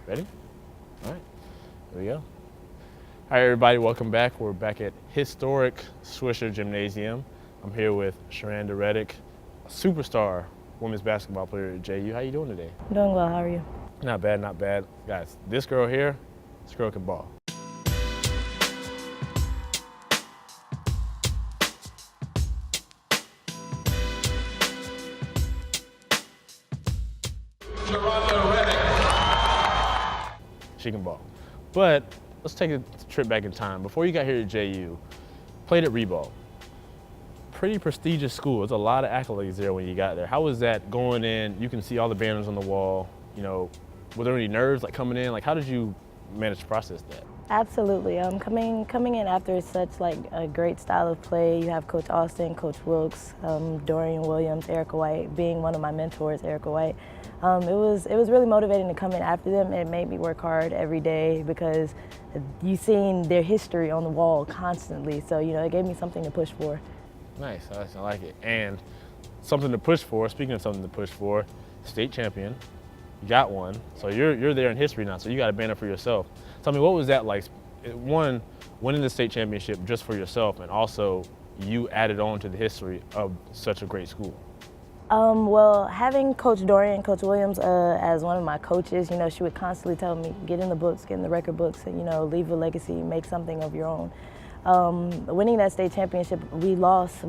Ready? All right, here we go. All right, everybody, welcome back. We're back at historic Swisher Gymnasium. I'm here with Sherranda Reddick, a superstar women's basketball player at JU. How you doing today? I'm doing well, how are you? Not bad, not bad. Guys, this girl here, this girl can ball. Sherranda Reddick. She can ball. But let's take a trip back in time. Before you got here at JU, played at Ribault. Pretty prestigious school. There's a lot of accolades there when you got there. How was that going in? You can see all the banners on the wall. You know, were there any nerves like coming in? Like, how did you manage to process that? Absolutely. Coming in after such like a great style of play, you have Coach Austin, Coach Wilkes, Dorian Williams, Erica White, being one of my mentors, Erica White. It was really motivating to come in after them. It made me work hard every day because you've seen their history on the wall constantly. So, you know, it gave me something to push for. Nice, I like it. And something to push for, speaking of something to push for, state champion, you got one. So you're there in history now, so you got a banner for yourself. Tell me, what was that like? One, winning the state championship just for yourself, and also you added on to the history of such a great school. Well, having Coach Dorian, Coach Williams as one of my coaches, you know, she would constantly tell me, get in the books, get in the record books, and, you know, leave a legacy, make something of your own. Winning that state championship, we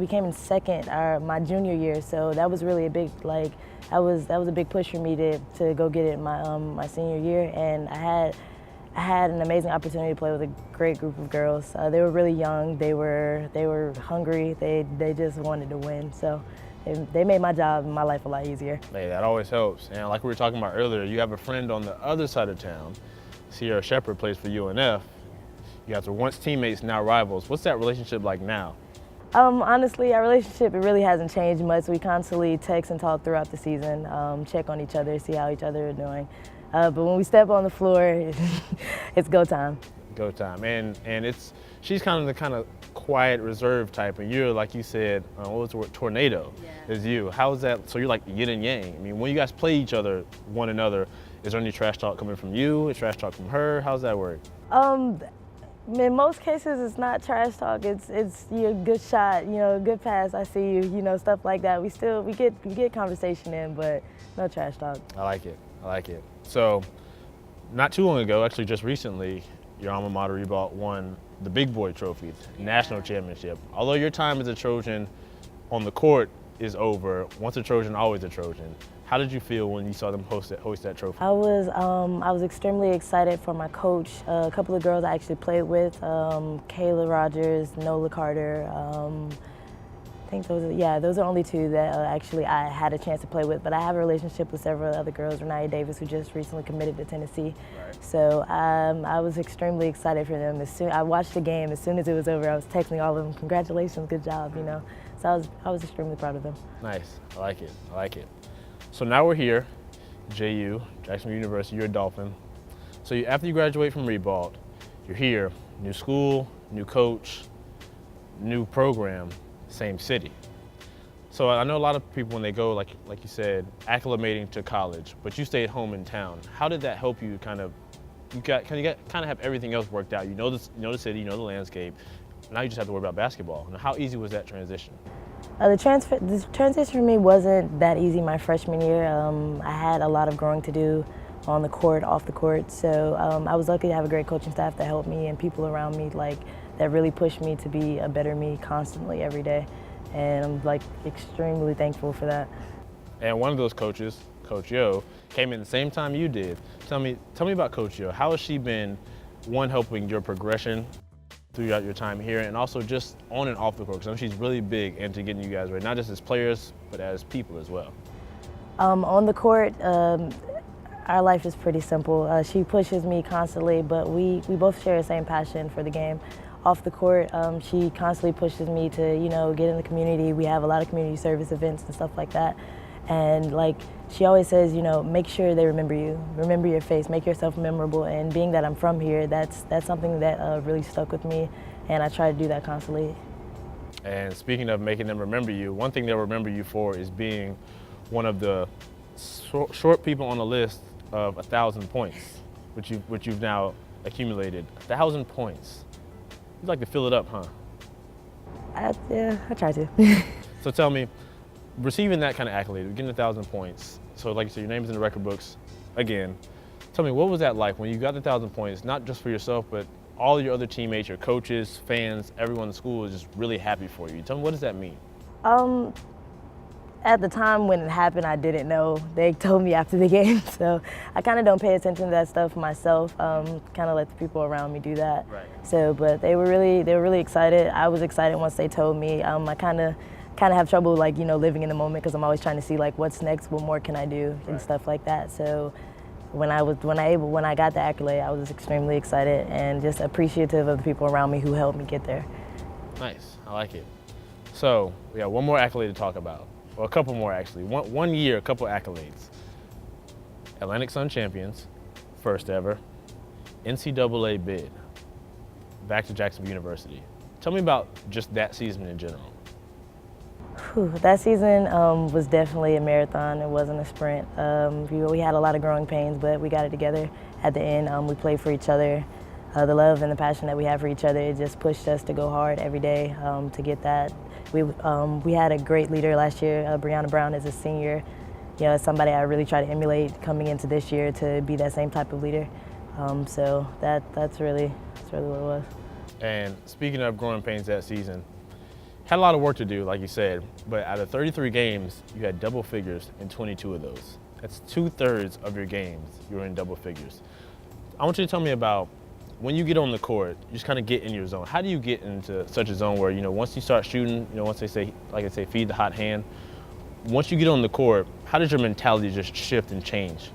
came in second my junior year, so that was really a big, like, that was a big push for me to go get it my senior year, and I had an amazing opportunity to play with a great group of girls. They were really young, they were hungry, they just wanted to win, so they made my job and my life a lot easier. Hey, that always helps. And like we were talking about earlier, you have a friend on the other side of town. Sierra Shepherd plays for UNF. You guys were once teammates, now rivals. What's that relationship like now? Honestly, our relationship, it really hasn't changed much. We constantly text and talk throughout the season, check on each other, see how each other are doing. But when we step on the floor, it's go time. Go time. And she's kind of quiet, reserved type, and you're, like you said, what was the word? Tornado. Yeah. Is you. How is that? So you're like yin and yang. I mean, when you guys play each other, one another, is there any trash talk coming from you? Trash talk from her? How's that work? In most cases, it's not trash talk. It's you good shot, you know, good pass. I see you, you know, stuff like that. We get conversation in, but no trash talk. I like it. I like it. So, not too long ago, actually just recently, your alma mater Ribault won the Big Boy Trophy, national championship. Although your time as a Trojan on the court is over, once a Trojan, always a Trojan. How did you feel when you saw them hoist that trophy? I was extremely excited for my coach. A couple of girls I actually played with, Kayla Rogers, Nola Carter. I think those are only two that actually I had a chance to play with. But I have a relationship with several other girls. Renaya Davis, who just recently committed to Tennessee. Right. So I was extremely excited for them. I watched the game. As soon as it was over, I was texting all of them, "Congratulations, good job," you know. So I was extremely proud of them. Nice. I like it. I like it. So now we're here, JU, Jacksonville University. You're a Dolphin. So after you graduate from Ribault, you're here, new school, new coach, new program. Same city. So I know a lot of people when they go, like you said, acclimating to college, but you stayed home in town. How did that help you kind of have everything else worked out? You know the city, you know the landscape. Now you just have to worry about basketball. Now, how easy was that transition? The transition for me wasn't that easy my freshman year. I had a lot of growing to do on the court, off the court. So I was lucky to have a great coaching staff that helped me and people around me that really pushed me to be a better me constantly every day. And I'm extremely thankful for that. And one of those coaches, Coach Yo, came in the same time you did. Tell me about Coach Yo. How has she been, one, helping your progression throughout your time here, and also just on and off the court? Because I know she's really big into getting you guys ready, not just as players, but as people as well. On the court, our life is pretty simple. She pushes me constantly, but we both share the same passion for the game. Off the court, she constantly pushes me to, you know, get in the community. We have a lot of community service events and stuff like that. And she always says, you know, make sure they remember you, remember your face, make yourself memorable. And being that I'm from here, that's something that really stuck with me, and I try to do that constantly. And speaking of making them remember you, one thing they'll remember you for is being one of the short people on the list of 1,000 points, which you've now accumulated, 1,000 points. You'd like to fill it up, huh? Yeah, I try to. So tell me, receiving that kind of accolade, getting 1,000 points, so like you said, your name's in the record books again. Tell me, what was that like when you got the 1,000 points, not just for yourself, but all your other teammates, your coaches, fans, everyone in the school is just really happy for you. Tell me, what does that mean? At the time when it happened, I didn't know. They told me after the game, so I kind of don't pay attention to that stuff myself. Kind of let the people around me do that. Right. So, but they were really excited. I was excited once they told me. I kind of have trouble, like, you know, living in the moment because I'm always trying to see like what's next, what more can I do, and Right. stuff like that. So when I got the accolade, I was extremely excited and just appreciative of the people around me who helped me get there. Nice, I like it. So we got one more accolade to talk about, or a couple more actually. One year, a couple accolades. Atlantic Sun champions, first ever. NCAA bid, back to Jacksonville University. Tell me about just that season in general. That season was definitely a marathon. It wasn't a sprint. We had a lot of growing pains, but we got it together at the end. We played for each other. The love and the passion that we have for each other, it just pushed us to go hard every day to get that. We had a great leader last year. Brianna Brown is a senior. You know, somebody I really try to emulate coming into this year to be that same type of leader. So that's really what it was. And speaking of growing pains that season, had a lot of work to do, like you said, but out of 33 games, you had double figures in 22 of those. That's 2/3 of your games you were in double figures. I want you to tell me about when you get on the court, you just kind of get in your zone. How do you get into such a zone where, you know, once you start shooting, you know, once they say, like they say, feed the hot hand, once you get on the court, how does your mentality just shift and change?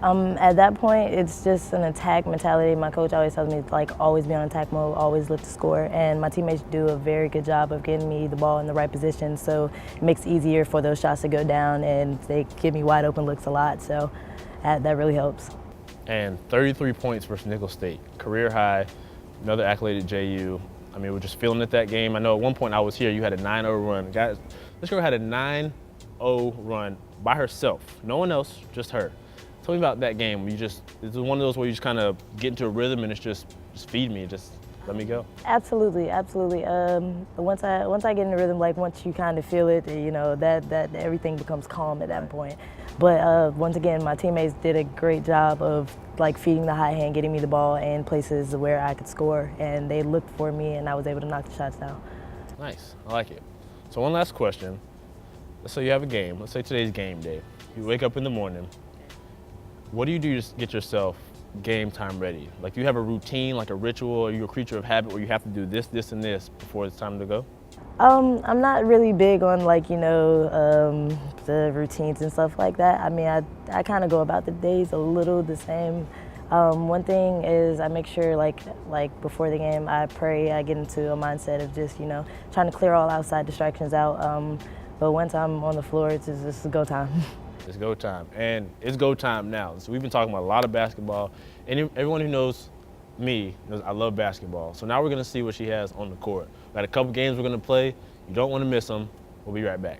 At that point, it's just an attack mentality. My coach always tells me, like, always be on attack mode, always look to score. And my teammates do a very good job of getting me the ball in the right position, so it makes it easier for those shots to go down, and they give me wide open looks a lot, so that really helps. And 33 points versus Nicholls State, career high, another accolade at JU. I mean, we're just feeling it that game. I know at one point I was here, you had a 9-0 run. Guys, this girl had a 9-0 run by herself, no one else, just her. Tell me about that game. It's one of those where you just kind of get into a rhythm and it's just feed me, just let me go. Absolutely. Once I get in the rhythm, like once you kind of feel it, you know, that everything becomes calm at that point. But once again, my teammates did a great job of like feeding the hot hand, getting me the ball in places where I could score, and they looked for me, and I was able to knock the shots down. Nice, I like it. So one last question. Let's say you have a game. Let's say today's game day. You wake up in the morning. What do you do to get yourself game time ready? Like, do you have a routine, like a ritual, or are you a creature of habit where you have to do this, this, and this before it's time to go? I'm not really big on, like, you know, the routines and stuff like that. I mean, I kind of go about the days a little the same. One thing is I make sure, like before the game, I pray. I get into a mindset of just, you know, trying to clear all outside distractions out. But once I'm on the floor, it's just go time. It's go time, and it's go time now. So we've been talking about a lot of basketball, and everyone who knows me knows I love basketball. So now we're gonna see what she has on the court. We got a couple games we're gonna play. You don't want to miss them. We'll be right back.